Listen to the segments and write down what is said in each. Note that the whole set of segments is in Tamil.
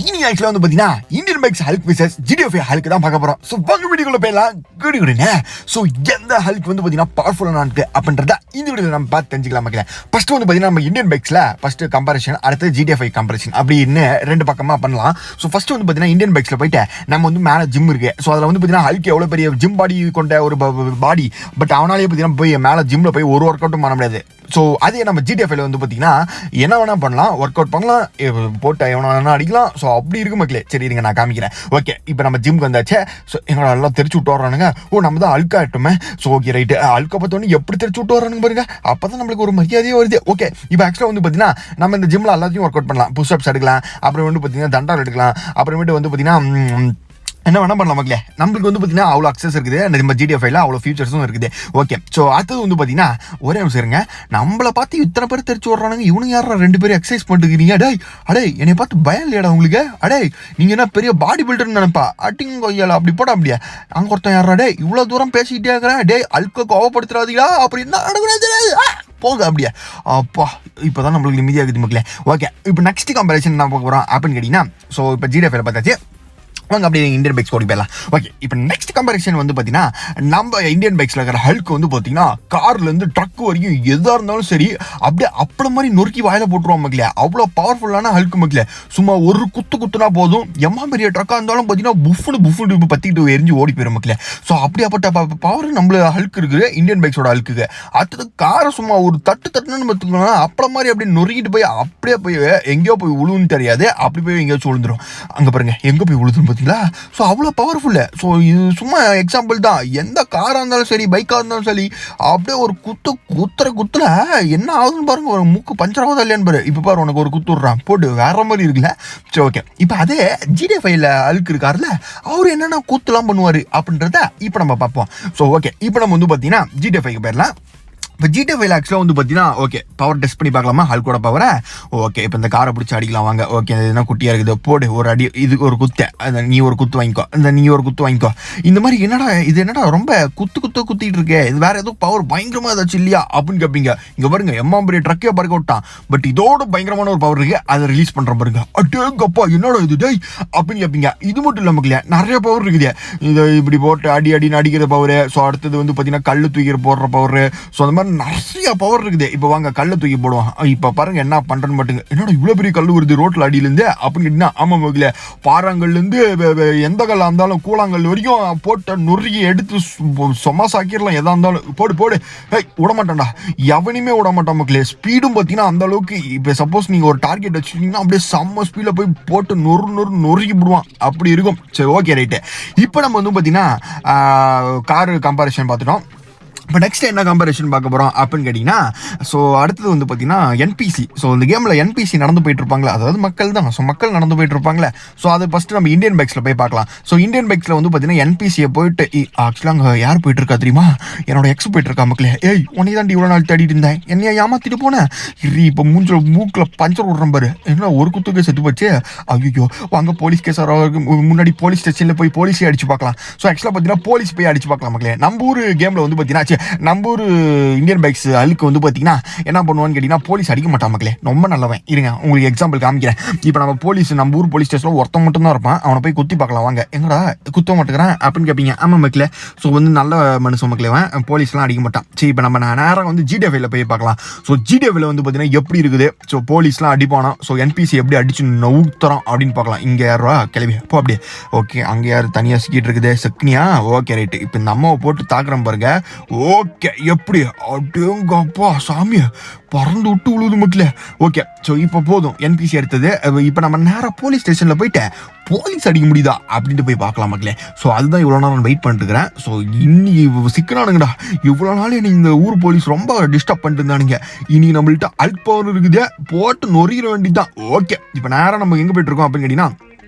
இனி ஆக்சுவலா வந்து பாத்தீங்கன்னா Indian bikes Hulk versus GTF Hulk தான் பார்க்க போறோம். ஸோ வாங்க வீடியோக்குள்ள போயிடலாம். குடிங்க. ஸோ எந்த ஹல்க் வந்து பாத்தீங்கன்னா பவர்ஃபுல்லான இருக்கு அப்படின்றத இந்த வீடியோல நம்ம பார்த்து தெரிஞ்சுக்கலாம் மக்களே. ஃபர்ஸ்ட் வந்து பாத்தீங்கன்னா நம்ம இந்தியன் பைக்ஸ்ல ஃபர்ஸ்ட் கம்பேரிஷன், அடுத்து ஜிடிஎஃப் கம்பேரிஷன் அப்படின்னு ரெண்டு பக்கமா பண்ணலாம். ஸோ ஃபர்ஸ்ட் வந்து பாத்தீங்கன்னா இந்தியன் பைக்ஸ்ல போயிட்டு நம்ம வந்து மேல ஜிம் இருக்கு. ஸோ அதுல வந்து பாத்தீங்கன்னா ஹல்க் எவ்வளவு பெரிய ஜிம் பாடி கொண்ட ஒரு பாடி, பட் அவனாலே பாத்தீங்கன்னா போய் மேல ஜிம்ல போய் ஒரு ஒர்க் அவுட்டும் பண்ண முடியாது. ஸோ அதே நம்ம ஜிடிஎஃப்ல வந்து பார்த்தீங்கன்னா என்ன வேணா பண்ணலாம், ஒர்க் அவுட் பண்ணலாம், போட்டு எவனா வேணா அடிக்கலாம். ஸோ அப்படி இருக்கு மக்களே. சரி இருங்க நான் காமிக்கிறேன். ஓகே, இப்போ நம்ம ஜிம்க்கு வந்தாச்சே. ஸோ எங்களை எல்லாம் தெரிச்சு விட்டு வர்றானுங்க. நம்ம தான் அழுக்காட்டுமே. ஸோ ஓகே ரைட்டு, அழுக்க பார்த்தோன்னே எப்படி தெரிச்சு விட்டு வர்றானுங்க பாருங்க. அப்போ தான் நம்மளுக்கு ஒரு மரியாதையே வருது. ஓகே, இப்போ ஆக்சுவலாக வந்து பார்த்தீங்கன்னா நம்ம இந்த ஜிம்ல எல்லாத்தையும் ஒர்க் அவுட் பண்ணலாம். புஷ்அப்ஸ் எடுக்கலாம், அப்புறம் வந்து பார்த்தீங்கன்னா தண்டால் எடுக்கலாம், அப்புறமேட்டு வந்து பார்த்தீங்கன்னா என்ன வேணா பண்ணலாம் மக்களே. நம்மளுக்கு வந்து பார்த்தீங்கன்னா அவ்வளோ அக்சஸ் இருக்குது, நம்ம ஜிடிஎஃப்ல அவ்வளோ ஃபியூச்சர்ஸும் இருக்குது. ஓகே, ஸோ அடுத்தது வந்து பார்த்தீங்கன்னா ஒரே நிமிஷம் இருங்க. நம்மளை பார்த்து இத்தனை பேர் தெரிச்சு விட்றானுங்க. இவனுங்க யாரா ரெண்டு பேரும் எக்ஸசைஸ் பண்ணிருக்கீங்க? அடே என்னை பார்த்து பயம் இல்லையாடா உங்களுக்கு? நீங்கள் என்ன பெரிய பாடி பில்டர்னு நினைப்பா? அட்டிங்க கொய்யால அப்படி போட அப்படியே அங்கே ஒருத்தன் யாரா? இவ்வளோ தூரம் பேசிக்கிட்டே இருக்கிறேன். அழுக்க கோவப்படுத்துறாதீங்களா? அப்படி என்ன நடக்குது போக அப்படியே. அப்பா இப்போதான் நம்மளுக்கு நிம்மதியாகுது மக்களே. ஓகே, இப்போ நெக்ஸ்ட் கம்பேரிசன் நான் பார்க்க போகிறோம் அப்படின்னு கேட்டிங்கன்னா, ஸோ இப்போ ஜிடிஎஃப்ல பார்த்தாச்சு. வாங்க அப்படியே இந்தியன் பைக்ஸ் ஓடி போயிடலாம். ஓகே, இப்போ நெக்ஸ்ட் கம்பேரிசன் வந்து பார்த்தீங்கன்னா நம்ம இந்தியன் பைக்ஸில் இருக்கிற ஹல்க் வந்து பார்த்தீங்கன்னா கார்லேருந்து ட்ரக் வரைக்கும் எதாக இருந்தாலும் சரி அப்படியே அப்பள மாதிரி நொறுக்கி வாயில போட்டுருவோம் மக்களே. அவ்வளோ பவர்ஃபுல்லான ஹல்க் மக்களே. சும்மா ஒரு குத்துனா போதும், எம்மா பெரிய ட்ரக்காக இருந்தாலும் பார்த்தீங்கன்னா புஃப்னு பற்றிக்கிட்டு எரிஞ்சு ஓடி போயிடும் மக்களே. ஸோ அப்படியாப்பட்ட பவர் நம்மள ஹல்க் இருக்குது, இந்தியன் பைக்ஸோட ஹல்க்குக்கு. அடுத்தது காரை சும்மா ஒரு தட்டுன்னு பார்த்துக்கோங்க, அப்பள மாதிரி அப்படியே நொறுக்கிட்டு போய் அப்படியே போய் எங்கேயோ போய் உழுவுன்னு தெரியாது, அப்படி போய் எங்கேயாச்சும் விழுந்துடும். அங்கே பாருங்க எங்கே போய் விழுதுன்னு. ஸோ அவ்வளோ பவர்ஃபுல்லு. ஸோ இது சும்மா எக்ஸாம்பிள் தான். எந்த காராக இருந்தாலும் சரி, பைக்காக இருந்தாலும் சரி, அப்படியே ஒரு குத்துற என்ன ஆகுதுன்னு பாருங்க. ஒரு மூக்கு பஞ்சர் ஆகுதா இல்லையான்னு பாரு. இப்போ பாரு உனக்கு ஒரு குத்து விட்றான் போட்டு வேற மாதிரி இருக்குல்ல. சரி ஓகே, இப்போ அதே ஜிடிஎஃப்ல அழுக்கு இருக்காருல்ல, அவர் என்னென்ன கூத்துலாம் பண்ணுவார் அப்படின்றத இப்போ நம்ம பார்ப்போம். ஸோ ஓகே, இப்போ நம்ம வந்து பார்த்தீங்கன்னா ஜிடிஎஃப்க்கு போயிடலாம். இப்போ ஜிடிஎஃப்ல ஆக்சுவலாக வந்து பார்த்தீங்கன்னா ஓகே பவர் டெஸ்ட் பண்ணி பார்க்கலாமா ஹல்கோட பவரை. ஓகே, இப்போ இந்த காரை பிடிச்சி அடிக்கலாம் வாங்க. ஓகே, என்ன குட்டியாக இருக்குது போடு ஒரு அடி, இது ஒரு குத்தை, நீ ஒரு குத்து வாங்கிக்கோ, நீ ஒரு குத்து வாங்கிக்கோ. இந்த மாதிரி என்னடா ரொம்ப குத்திட்டு இருக்கே, இது வேற ஏதோ பவர் பயங்கரமாக ஏதாச்சும் இல்லையா அப்படின்னு கேட்பீங்க. இங்கே பாருங்க எம்மா பெரிய ட்ரக்கே பறக்க விட்டான், பட் இதோட பயங்கரமான ஒரு பவர் இருக்கு, அதை ரிலீஸ் பண்ணுற பாருங்க. அட்டேங்கப்பா என்னடா இது டேய் அப்படின்னு கேட்பீங்க. இது மட்டும் இல்லை மக்களே, நிறைய பவர் இருக்குது. இதை இப்படி போட்டு அடின்னு அடிக்கிற பவர். ஸோ அடுத்தது வந்து பார்த்தீங்கன்னா கல் தூக்கி போடுற பவர். ஸோ அந்த மாதிரி நிறைய பவர் இருக்குது. இப்போ வாங்க கல்லை தூக்கி போடுவான். இப்போ பாருங்க என்ன பண்றேன்னு மட்டுங்க. என்னடா இவ்வளோ பெரிய கல் வருது ரோட்ல அடியிலேருந்து அப்படின்னு கேட்டீங்கன்னா, ஆமா மகளே, பாறாங்கல்லேருந்து எந்த கல்லாக இருந்தாலும் கூழாங்கல் வரைக்கும் போட்டு நொறுக்கி எடுத்து சொமாசாக்கிடலாம். எதா இருந்தாலும் போடு விடமாட்டான்டா, எவனையுமே விடமாட்டான் மக்களே. ஸ்பீடும் பார்த்தீங்கன்னா அந்த அளவுக்கு. இப்போ சப்போஸ் நீங்கள் ஒரு டார்கெட் வச்சுட்டீங்கன்னா அப்படியே செம்ம ஸ்பீடில் போய் போட்டு நொறுக்கி விடுவான், அப்படி இருக்கும். சரி ஓகே ரைட்டு. இப்போ நம்ம வந்து பார்த்தீங்கன்னா காரு கம்பேரிஷன் பார்த்துட்டோம். இப்போ நெக்ஸ்ட் என்ன கம்பேரிஷன் பார்க்க போகிறோம் அப்படின்னு கேட்டிங்கன்னா, ஸோ அடுத்தது வந்து பார்த்தீங்கன்னா என்பிசி. ஸோ இந்த கேமில் என்பிசி நடந்து போயிட்டு இருப்பாங்களே, அதாவது மக்கள் தான். ஸோ மக்கள் நடந்து போயிட்டு இருப்பாங்களே. ஸோ அதை ஃபஸ்ட்டு நம்ம இந்தியன் பைக்ஸில் போய் பார்க்கலாம். ஸோ இந்தியன் பைக்ஸில் வந்து பார்த்தீங்கன்னா என்பிசியை போயிட்டு ஆக்சுவலாக அங்கே யார் போயிட்டு இருக்கா தெரியுமா? என்னோட எக்ஸ் போயிட்டு இருக்கா மக்களே. உன்னை தாண்டி இவ்வளோ நாள் தேடிட்டு இருந்தேன், என்னையா ஏமாத்திட்டு போனேன். இப்போ மூக்கில் பஞ்சர் விட்றேன் பாரு. என்ன ஒரு குத்துக்கே செத்து போச்சு. ஐயோ வாங்க போலீஸ் கேஸ் முன்னாடி போலீஸ் ஸ்டேஷனில் போய் போலீஸே அடிச்சு பார்க்கலாம். ஸோ ஆக்சுவலாக பார்த்தீங்கன்னா போலீஸ் போய் அடிச்சு பார்க்கலாம் மக்களே. நம்ம ஊர் கேமில் வந்து பார்த்தீங்கன்னா நம்ம ஒரு இந்தியன் பைக்ஸ் அழுக்கு வந்து பார்த்தீங்கன்னா என்ன பண்ணுவான்னு கேட்டிங்கன்னா, போலீஸ் அடிக்க மாட்டான் மக்களே. ரொம்ப நல்லவன். இருங்க உங்களுக்கு எக்ஸாம்பிள் காமிக்கிறேன். இப்போ நம்ம ஊர் போலீஸ் ஸ்டேஷனில் ஒருத்தன் மட்டும் தான் இருப்பான். அவனை போய் குத்தி பார்க்கலாம் வாங்க. எங்கடா குத்த மாட்டேங்கிறான் அப்படின்னு கேட்பீங்க. ஆமாம் மக்களே. ஸோ வந்து நல்ல மனுஷன் மக்களேவன், போலீஸ்லாம் அடிக்க மாட்டான். சரி இப்போ நம்ம நேரம் வந்து ஜிடிஎஃப்ல போய் பார்க்கலாம். ஸோ ஜிடிஎஃப்ல வந்து பார்த்தீங்கன்னா எப்படி இருக்குது. ஸோ போலீஸ்லாம் அடிப்பானோ, ஸோ என்பிசி எப்படி அடிச்சு நவுத்தரோம் அப்படின்னு பார்க்கலாம். இங்கே யாரா கிளம்பி போ அப்படியே. ஓகே, அங்கே யார் தனியாக சிக்கிட்டு இருக்குது செக்னியா. Okay right. இப்போ இந்த அம்மாவை போட்டு தாக்குறோம் பாருங்க. ஓகே எப்படி அப்படியேங்கப்பா சாமியை பறந்து விட்டு விழுது மக்களே. ஓகே, ஸோ இப்போ போதும் என்பிசி எடுத்தது. இப்போ நம்ம நேராக போலீஸ் ஸ்டேஷனில் போயிட்டு போலீஸ் அடிக்க முடியுதா அப்படின்ட்டு போய் பார்க்கலாம் மக்களே. ஸோ அதுதான் இவ்வளோ நேரம் வெயிட் பண்ணிட்டு இருக்கிறேன். ஸோ இன்னைக்கு சிக்கனானுங்கடா, இவ்வளோ நாள் எனக்கு இந்த ஊர் போலீஸ் ரொம்ப டிஸ்டர்ப் பண்ணிட்டு இருந்தானுங்க. இனி நம்மள்கிட்ட அல்க் பவர் இருக்குது, போட்டு நொறிகிற வேண்டியதுதான். ஓகே, இப்போ நேராக நம்ம எங்கே போயிட்டு இருக்கோம் அப்படின்னு கேட்டிங்கன்னா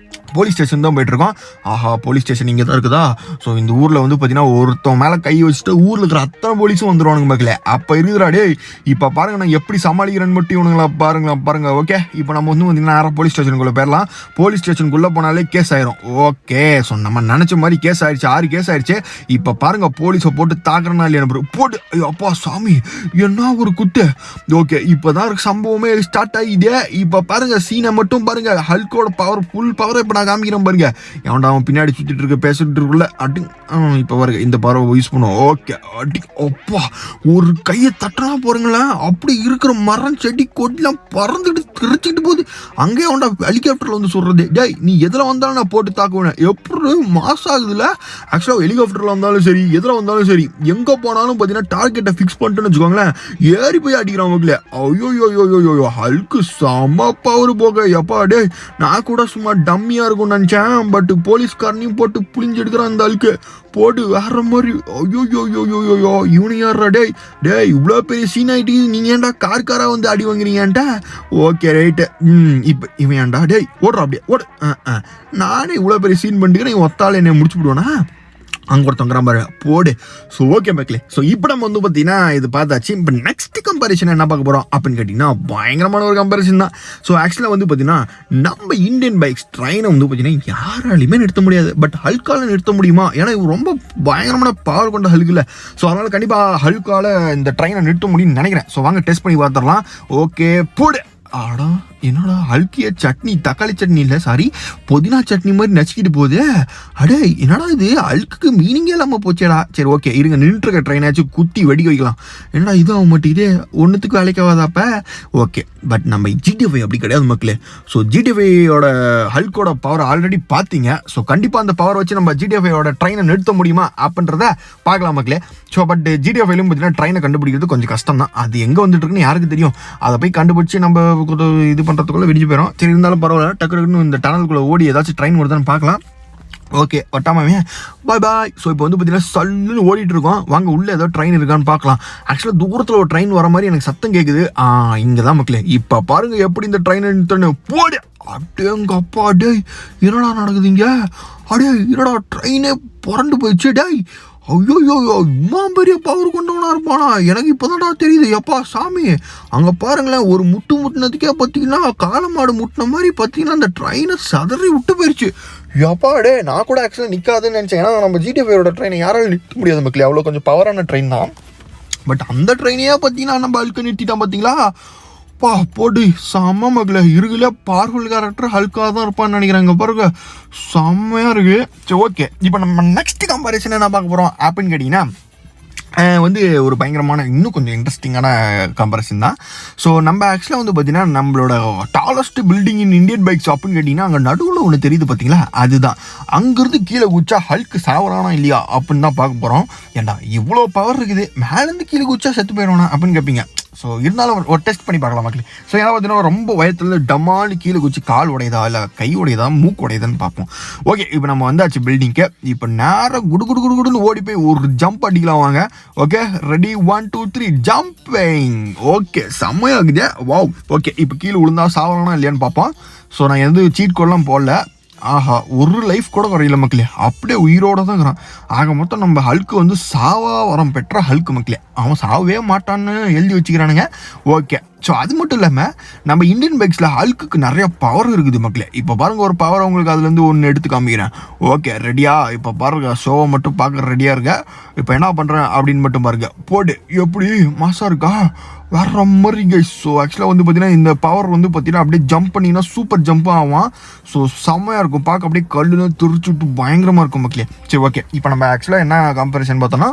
போலீஸ் ஸ்டேஷன் தான் போயிட்டுருக்கோம். ஆஹா, போலீஸ் ஸ்டேஷன் இங்கே தான் இருக்குதா? ஸோ இந்த ஊரில் வந்து பார்த்தீங்கன்னா ஒருத்தன் மேலே கை வச்சுட்டு ஊரில் இருக்கிற அத்தனை போலீஸும் வந்துடுவானுங்க மக்களே. அப்போ இருக்குதுடா டே. இப்போ பாருங்க நான் எப்படி சமாளிக்கிறேன்னு மட்டும் இவனுங்களா பாருங்க. ஓகே, இப்போ நம்ம வந்து பார்த்தீங்கன்னா நேராக போலீஸ் ஸ்டேஷனுக்குள்ளே போயிடலாம். போலீஸ் ஸ்டேஷனுக்குள்ளே போனாலே கேஸ் ஆயிரும். ஓகே, ஸோ நம்ம நினச்ச மாதிரி கேஸ் ஆயிடுச்சு. 6 கேஸ் ஆயிடுச்சு. இப்போ பாருங்க போலீஸை போட்டு தாக்குறனா இல்லையா போட்டு. அப்பா சாமி, என்ன ஒரு குத்து. ஓகே, இப்போ தான் சம்பவமே ஸ்டார்ட் ஆகிதே. இப்போ பாருங்க சீனை மட்டும் பாருங்க. ஹல்கோட பவர், ஃபுல் பவர் இப்போ நான் காமிக்கிறேன் பாருங்க. எவன்டா அவன் பின்னாடி சுற்றிட்டு இருக்க பேசிட்டு இருக்குள்ள அடி. இப்போ பாருங்க இந்த பறவை யூஸ் பண்ணுவோம். ஓகே, அடி. அப்பா, ஒரு கையை தட்டினா போறீங்களேன், அப்படி இருக்கிற மரம் செடி கொடிலாம் பறந்துட்டு கிரிச்சிக்கிட்டு போகுது. அங்கே அவன்டா ஹெலிகாப்டர்ல வந்து சொல்றது, டேய் நீ எதில் வந்தாலும் நான் போட்டு தாக்குவேன். எப்படி மாசம் ஆகுதுல. ஆக்சுவலாக ஹெலிகாப்டர்ல வந்தாலும் சரி, எதில் வந்தாலும் சரி, எங்கே போனாலும் பார்த்தீங்கன்னா டார்கெட்டை ஃபிக்ஸ் பண்ணிட்டுன்னு வச்சுக்கோங்களேன், ஏறி போய் அடிக்கிறான். ஐயோ, ஹல்க்கு செம பவர் போக. எப்பா டே, நான் கூட சும்மா டம்மியா இருக்கும்னு நினைச்சேன். பட் போலீஸ்காரனையும் போட்டு புளிஞ்சு எடுக்கிறான் அந்த ஆளுக்கு போட்டு வேற மாதிரி. ஐயோ, இவனு யாரா டே இவ்வளோ பெரிய சீன் ஆகிட்டு நீங்கள் ஏன்டா காரா வந்து அடி வாங்குறீங்கன்ட்டா. Okay right. இப்போ இவன் ஏன்டா டேய் ஓடுறா அப்படியே ஓடு. நானே இவ்வளோ பெரிய சீன் பண்ணிக்கிறேன், இவன் ஒத்தால என்னை முடிச்சு விடுவானா? அங்கே ஒருத்தங்கிற மாதிரி போடு. ஸோ ஓகே மக்களே, ஸோ இப்போ நம்ம வந்து பார்த்தீங்கன்னா இது பார்த்தாச்சு. இப்போ நெக்ஸ்ட் கம்பேரிசன் என்ன பார்க்க போகிறோம் அப்படின்னு கேட்டிங்கன்னா பயங்கரமான ஒரு கம்பேரிசன் தான். ஸோ ஆக்சுவலாக வந்து பார்த்தீங்கன்னா நம்ம இந்தியன் பைக்ஸ் ட்ரெயினை வந்து பார்த்தீங்கன்னா யாராலையுமே நிறுத்த முடியாது. பட் ஹல்கால நிறுத்த முடியுமா? ஏன்னா இது ரொம்ப பயங்கரமான பவர் கொண்ட ஹல்க் இல்லை. ஸோ அதனால் கண்டிப்பாக ஹல்கால இந்த ட்ரெயினை நிறுத்த முடியும்னு நினைக்கிறேன். ஸோ வாங்க டெஸ்ட் பண்ணி பார்த்துடலாம். ஓகே போடு. ஆடா என்னடா ஹல்கிய சட்னி, தக்காளி சட்னி இல்லை சாரி புதினா சட்னி மாதிரி நச்சுக்கிட்டு போகுது. அடே என்னடா இது ஹல்க்கு மீனிங்கே இல்லாமல் போச்சேடா. சரி ஓகே, இருங்க நின்றுருக்க ட்ரெயினாச்சும் குத்தி வெடிக்க வைக்கலாம். என்னடா இது ஆக மாட்டேங்குது, ஒன்றுத்துக்கு வேலைக்காவாதாப்ப. ஓகே, பட் நம்ம ஜிடிஎஃப்ஐ அப்படி கிடையாது மக்களே. ஸோ ஜிடிஎஃப்ஐயோட ஹல்கோட பவர் ஆல்ரெடி பார்த்தீங்க. ஸோ கண்டிப்பாக அந்த பவர் வச்சு நம்ம ஜிடிஎஃப்ஐயோட ட்ரெயினை நிறுத்த முடியுமா அப்படின்றத பார்க்கலாம் மக்களே. ஸோ பட் ஜிடிஎஃப்ஐலும் பார்த்தீங்கன்னா ட்ரெயினை கண்டுபிடிக்கிறது கொஞ்சம் கஷ்டம் தான். அது எங்கே வந்துட்டு இருக்குன்னு யாருக்கு தெரியும்? அதை போய் கண்டுபிடிச்சி நம்ம இது பண்ணுறதுக்குள்ளே விடிஞ்சு போயிடும். சரி இருந்தாலும் பரவாயில்ல, டக்குன்னு இந்த டனலுக்குள்ளே ஓடி ஏதாச்சும் ட்ரெயின் வருதான்னு பார்க்கலாம். ஓகே ஒட்டாமே பாய். ஸோ இப்போ வந்து பார்த்தீங்கன்னா சல்லுன்னு ஓடிட்டு இருக்கோம். வாங்க உள்ளே ஏதோ ட்ரெயின் இருக்கான்னு பார்க்கலாம். ஆக்சுவலாக தூரத்தில் ஒரு ட்ரெயின் வர மாதிரி எனக்கு சத்தம் கேட்குது. இங்கே தான் மக்களே. இப்போ பாருங்க எப்படி இந்த ட்ரெயினை நிறுத்தணும் போடு. அடேங்க அப்பா டே, என்னடா நடக்குதுங்க? அடே என்னடா ட்ரெயினே புரண்டு போயிடுச்சு டேய். ஐயோ இம்மா பெரிய பவர் கொண்டவனா இருப்பானா? எனக்கு இப்போதான்டா தெரியுது. எப்பா சாமி, அங்கே பாருங்களேன், ஒரு முட்டினதுக்கே பார்த்தீங்கன்னா காலமாடு முட்டின மாதிரி பார்த்தீங்கன்னா அந்த ட்ரெயினை சதறி விட்டு போயிடுச்சு. எப்பா டே, நான் கூட ஆக்சுவலாக நிற்காதுன்னு நினச்சேன். ஏன்னா நம்ம ஜிடிஎஃப்ஐயோட ட்ரெயினை யாராலும் நிறுத்த முடியாது மக்களே, அவ்வளோ கொஞ்சம் பவரான ட்ரெயின் தான். பட் அந்த ட்ரெயினையே பார்த்தீங்கன்னா நம்ம ஹல்க்கு நிறுத்திட்டான் பார்த்தீங்களா. பா போட்டு செம்ம மக்களே. இருக்குல்ல பவர்ஃபுல் கேரக்டர் ஹல்காக தான் இருப்பான்னு நினைக்கிறாங்க பாருங்க, செம்மையாக இருக்குது. சரி ஓகே, இப்போ நம்ம நெக்ஸ்ட் கம்பேரிசன் என்ன பார்க்க போகிறோம் அப்படின்னு கேட்டிங்கன்னா வந்து ஒரு பயங்கரமான இன்னும் கொஞ்சம் இன்ட்ரெஸ்டிங்கான கம்பேரிசன் தான். ஸோ நம்ம ஆக்சுவலாக வந்து பார்த்தீங்கன்னா நம்மளோட tallest building in Indian bikes அப்படின்னு கேட்டிங்கன்னா அங்கே நடுவில் ஒன்று தெரியுது பார்த்தீங்களா, அதுதான். அங்கேருந்து கீழே குச்சா ஹல்க்கு சாவறானா இல்லையா அப்படின்னு தான் பார்க்க போகிறோம். ஏண்டா இவ்வளோ பவர் இருக்குது, மேலேருந்து கீழே குச்சா செத்து போயிடுவானா அப்படின்னு கேட்பீங்க. ஸோ இருந்தாலும் ஒரு டெஸ்ட் பண்ணி பார்க்கலாம் மக்களே. ஸோ ஏன்னா பார்த்தீங்கன்னா ரொம்ப வயத்தில் டமாலி கீழே குச்சி கால் உடையதா இல்லை கை உடையதா மூக்கு உடையதான்னு பார்ப்போம். ஓகே, இப்போ நம்ம வந்தாச்சு பில்டிங்க்கு. இப்போ நேராக குடுன்னு ஓடி போய் ஒரு ஜம்ப் அடிக்கலாம் வாங்க. Okay ready 1 2 3 jumping. ஓகே செம்மையாகுது. வாவ். ஓகே, இப்போ கீழே விழுந்தா சாவலானா இல்லையான்னு பார்ப்போம். ஸோ நான் எந்த சீட் கோடெலாம் போடல. ஆஹா, ஒரு லைஃப் கூட குறையில மக்களே, அப்படியே உயிரோட தான் இருக்கிறான். ஆக மொத்தம் நம்ம ஹல்க்கு வந்து சாவா வரம் பெற்ற ஹல்க்கு மக்களே. அவன் சாவே மாட்டான்னு எழுதி வச்சுக்கிறானுங்க. ஓகே, ஸோ அது மட்டும் இல்லாமல் நம்ம இந்தியன் பைக்ஸில் ஹல்க்குக்கு நிறைய பவர் இருக்குது மக்களே. இப்போ பாருங்கள் ஒரு பவர் உங்களுக்கு அதுலேருந்து ஒன்று எடுத்து காமிக்கிறேன். ஓகே ரெடியா? இப்போ பாருங்கள் ஷோவை மட்டும் பார்க்க ரெடியாக இருக்க. இப்போ என்ன பண்ணுறேன் அப்படின்னு மட்டும் பாருங்கள். போடு எப்படி மாசாக இருக்கா வேற மாதிரி கைஸ். ஸோ ஆக்சுவலாக வந்து பார்த்தீங்கன்னா இந்த பவர் வந்து பார்த்தீங்கன்னா அப்படியே ஜம்ப் பண்ணிங்கன்னா சூப்பர் ஜம்ப்பாக ஆகும். ஸோ செம்மையாக இருக்கும் பார்க்க, அப்படியே கல்லுன்னு துரிச்சு விட்டு பயங்கரமாக இருக்கும் மக்களே. சரி ஓகே, இப்போ நம்ம ஆக்சுவலாக என்ன கம்பேரிசன் பார்த்தோன்னா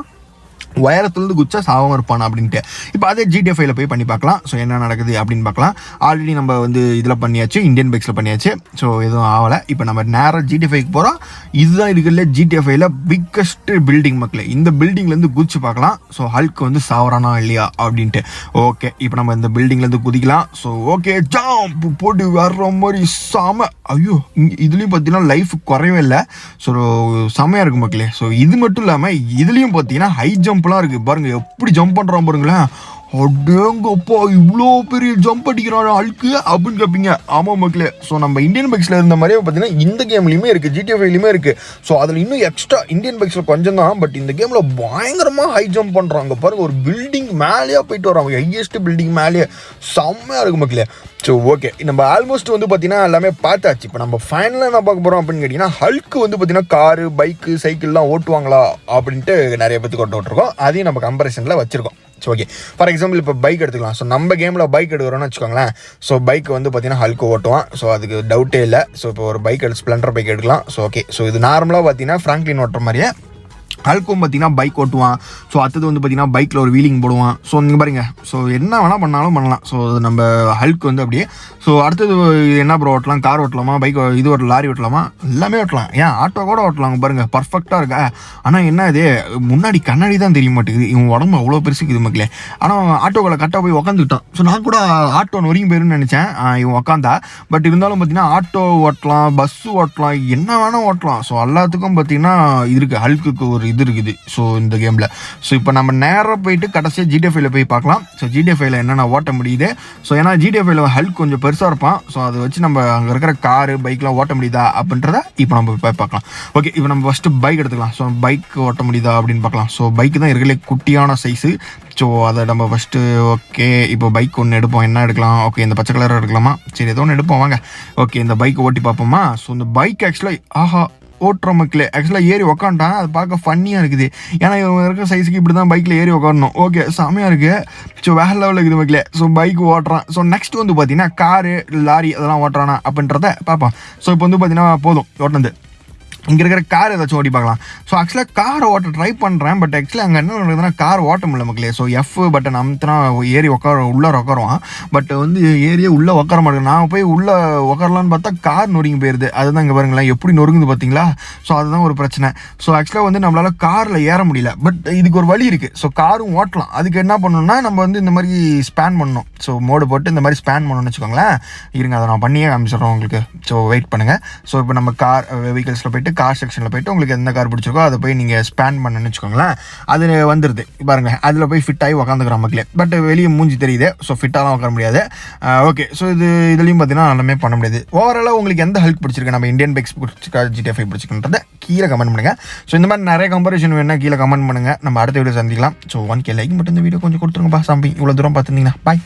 உயரத்துலேருந்து குச்சா சாவம் இருப்பானா அப்படின்ட்டு. இப்போ அதே ஜிடிஎஃப்ஐல போய் பண்ணி பார்க்கலாம். ஸோ என்ன நடக்குது அப்படின்னு பார்க்கலாம். ஆல்ரெடி நம்ம வந்து இதில் பண்ணியாச்சு, இந்தியன் பைக்ஸில் பண்ணியாச்சு. ஸோ எதுவும் ஆகலை. இப்போ நம்ம நேராக ஜிடிஎஃப்ஐக்கு போகிறோம். இதுதான் இருக்கிறதுல ஜிடிஎஃப்ஐல பிக்கஸ்ட் பில்டிங் மக்களே. இந்த பில்டிங்லேருந்து குதிச்சு பார்க்கலாம். ஸோ ஹல்க் வந்து சாவறானா இல்லையா அப்படின்ட்டு. ஓகே, இப்போ நம்ம இந்த பில்டிங்லேருந்து குதிக்கலாம். ஸோ ஓகே ஜம்ப் போட்டு வர்ற மாதிரி சாம. ஐயோ, இதுலேயும் பார்த்தீங்கன்னா லைஃப் குறையவே இல்லை. ஸோ செம்மையாக இருக்கும் மக்களே. ஸோ இது மட்டும் இல்லாமல் இதுலேயும் பார்த்தீங்கன்னா ஹை ஜம்ப் இருக்கு பாருங்க, எப்படி ஜம்ப் பண்றான் பாருங்களேன். அடேங்கப்பா இவ்வளோ பெரிய ஜம்ப் அடிக்கிறான் ஹல்க்கு அப்படின்னு கேட்பீங்க. ஆமாம் மக்களே. ஸோ நம்ம இந்தியன் பைக்ஸில் இருந்த மாதிரியே பார்த்தீங்கன்னா இந்த கேம்லையுமே இருக்குது, GTA 5லையுமே இருக்குது. ஸோ அதில் இன்னும் எக்ஸ்ட்ரா இந்தியன் பைக்ஸில் கொஞ்சம் தான், பட் இந்த கேமில் பயங்கரமாக ஹை ஜம்ப் பண்ணுறாங்க பாருங்க. ஒரு பில்டிங் மேலேயே போயிட்டு வராங்க, ஹையஸ்ட் பில்டிங் மேலேயே. செம்மையாக இருக்குது மக்களே. ஸோ ஓகே, நம்ம ஆல்மோஸ்ட் வந்து பார்த்தீங்கன்னா எல்லாமே பார்த்தாச்சு. இப்போ நம்ம ஃபைனலாக என்ன பார்க்க போகிறோம் அப்படின்னு கேட்டிங்கன்னா, ஹல்க்கு வந்து பார்த்தீங்கன்னா காரு, பைக்கு, சைக்கிள்லாம் ஓட்டுவாங்களா அப்படின்ட்டு நிறைய பேத்துக்கு ஓட்டுருக்கோம். அதையும் நம்ம கம்பேரிசனில் வச்சுருக்கோம். ஸோ ஓகே, ஃபார் எக்ஸாம்பிள் இப்போ பைக் எடுத்துக்கலாம். ஸோ நம்ம கேமில் பைக் எடுக்கிறோன்னு வச்சுக்கோங்களேன். ஸோ பைக் வந்து பார்த்தீங்கன்னா ஹல்க்கு ஓட்டுவான். ஸோ அதுக்கு டவுட்டே இல்லை. ஸோ இப்போ ஒரு பைக் ஸ்ப்ளெண்டர் பைக் எடுக்கலாம். ஸோ ஓகே, ஸோ இது நார்மலாக பார்த்தீங்கன்னா ஃப்ராங்க்லின் ஓட்டுற மாதிரியே ஹல்க்கும் பார்த்தீங்கன்னா பைக் ஓட்டுவான். ஸோ அடுத்தது வந்து பார்த்தீங்கன்னா பைக்கில் ஒரு வீலிங் போடுவான். ஸோ நீங்கள் பாருங்க, ஸோ என்ன வேணால் பண்ணாலும் பண்ணலாம். ஸோ நம்ம ஹல்க் வந்து அப்படியே. ஸோ அடுத்தது என்ன ப்ரோ ஓட்டலாம், கார் ஓட்டலாமா, பைக் இது ஒரு லாரி ஓட்டலாமா, எல்லாமே ஓட்டலாம். ஏன் ஆட்டோ கூட ஓட்டலாம் பாருங்கள், பர்ஃபெக்டாக இருக்கா. ஆனால் என்ன இது முன்னாடி கண்ணாடி தான் தெரிய மாட்டேங்குது. இவன் உடம்பு அவ்வளோ பெருசுக்குது மக்களே. ஆனால் ஆட்டோக்களை கரெக்டாக போய் உக்காந்துக்கிட்டான். ஸோ நான் கூட ஆட்டோ நொறுங்கி போயிருன்னு நினச்சேன் இவன் உக்காந்தா. பட் இருந்தாலும் பார்த்தீங்கன்னா ஆட்டோ ஓட்டலாம், பஸ்ஸு ஓட்டலாம், என்ன வேணால் ஓட்டலாம். ஸோ எல்லாத்துக்கும் பார்த்தீங்கன்னா இது இருக்குது, ஹல்க்குக்கு ஒரு இது இருக்குது. ஸோ இந்த கேமில் ஸோ இப்போ நம்ம நேராக போயிட்டு கடைசியாக GTA 5ல போய் பார்க்கலாம். ஸோ GTA 5ல என்னென்ன ஓட்ட முடியுது. ஸோ ஏன்னா GTA 5ல ஹல்க் கொஞ்சம் பெருசாக இருப்பான். ஸோ அதை வச்சு நம்ம அங்கே இருக்கிற காரு, பைக்லாம் ஓட்ட முடியுதா அப்படின்றத இப்போ நம்ம போய் பார்க்கலாம். ஓகே, இப்போ நம்ம ஃபஸ்ட்டு பைக் எடுத்துக்கலாம். ஸோ பைக் ஓட்ட முடியுதா அப்படின்னு பார்க்கலாம். ஸோ பைக்கு தான் இருக்கிற குட்டியான சைஸு. ஸோ அதை நம்ம ஃபஸ்ட்டு ஓகே, இப்போ பைக் ஒன்று எடுப்போம். என்ன எடுக்கலாம்? ஓகே, இந்த பச்சை கலராக எடுக்கலாமா? சரி, ஏதோ ஒன்று எடுப்போம் வாங்க. ஓகே, இந்த பைக் ஓட்டி பார்ப்போமா? ஸோ இந்த பைக் ஆக்சுவலாக ஓட்டுற மக்களே ஆக்சுவலாக ஏறி உக்காண்டான். அது பார்க்க ஃபன்னியாக இருக்குது. ஏன்னா இவங்க இருக்கிற சைஸுக்கு இப்படி தான் பைக்கில் ஏறி உக்காரணும். ஓகே, செம்மையாக இருக்குது. ஸோ வேறு லெவலில் இருக்குது மக்களே. ஸோ பைக் ஓட்டுறான். ஸோ நெக்ஸ்ட் வந்து பார்த்தீங்கன்னா காரு, லாரி அதெல்லாம் ஓட்டுறானா அப்படின்றத பார்ப்போம். ஸோ இப்போ வந்து பார்த்தீங்கன்னா போதும் ஓட்டினது. இங்கே இருக்கிற கார் ஏதாச்சும் ஓட்டி பார்க்கலாம். ஸோ ஆக்சுவலாக காரை ஓட்ட ட்ரை பண்ணுறேன். பட் ஆக்சுவலாக அங்கே என்ன நடக்குதுன்னா கார் ஓட்ட முடியல மக்களே. ஸோ எஃப் பட்டன் அமுத்தினா ஏறி உள்ளே உட்காருவான். பட் வந்து ஏரியே உள்ளே உட்கார மாட்டேங்குது. நான் போய் உள்ளே உட்காரலான்னு பார்த்தா கார் நொறுங்கி போயிடுது. அதுதான் இங்கே பாருங்களேன் எப்படி நொறுங்குது பார்த்தீங்களா. ஸோ அதுதான் ஒரு பிரச்சனை. ஸோ ஆக்சுவலாக வந்து நம்மளால் காரில் ஏற முடியல. பட் இதுக்கு ஒரு வழி இருக்குது. ஸோ காரும் ஓட்டலாம். அதுக்கு என்ன பண்ணணும்னா நம்ம வந்து இந்த மாதிரி ஸ்பேன் பண்ணணும். ஸோ மோடு போட்டு இந்த மாதிரி ஸ்பேன் பண்ணணும்னு வச்சுக்கோங்களேன். இருங்க, அதை நான் பண்ணியே காமிச்சிடுறேன் உங்களுக்கு. ஸோ வெயிட் பண்ணுங்கள். ஸோ இப்போ நம்ம கார் வெஹிக்கல்ஸில் போய்ட்டு கார் செக்ஷனில் போய்ட்டு உங்களுக்கு எந்த கார் பிடிச்சிருக்கோ அதை போய் நீங்கள் ஸ்பேன் பண்ணணும்னு வச்சுக்கோங்களேன். அது வந்துடுது பாருங்க. அதில் போய் ஃபிட் ஆகி உக்காந்துக்கிற மக்களே. பட் வெளியே மூஞ்சி தெரியுது. ஸோ ஃபிட்டாலாம் உட்கார முடியாது. ஓகே, ஸோ இதுலேயும் பார்த்தீங்கன்னா எல்லாமே பண்ண முடியாது. ஓவராலாக உங்களுக்கு எந்த ஹல்க் பிடிச்சிருக்கு, நம்ம இந்தியன் பைக்ஸ் பிடிச்சிருக்கா, GTA 5 பிடிச்சிருக்குன்றதை கீழே கமெண்ட் பண்ணுங்கள். ஸோ இந்த மாதிரி நிறைய கம்பேரிஷன் வேணால் கீழே கமெண்ட் பண்ணுங்கள். நம்ம அடுத்த வீடியோ சந்திக்கலாம். ஸோ 1K லைக் மட்டும் இந்த வீடியோ கொஞ்சம் கொடுத்துருங்கப்பா சாமி. இவ்வளோ தூரம் பார்த்துருந்தீங்கன்னா பாய்.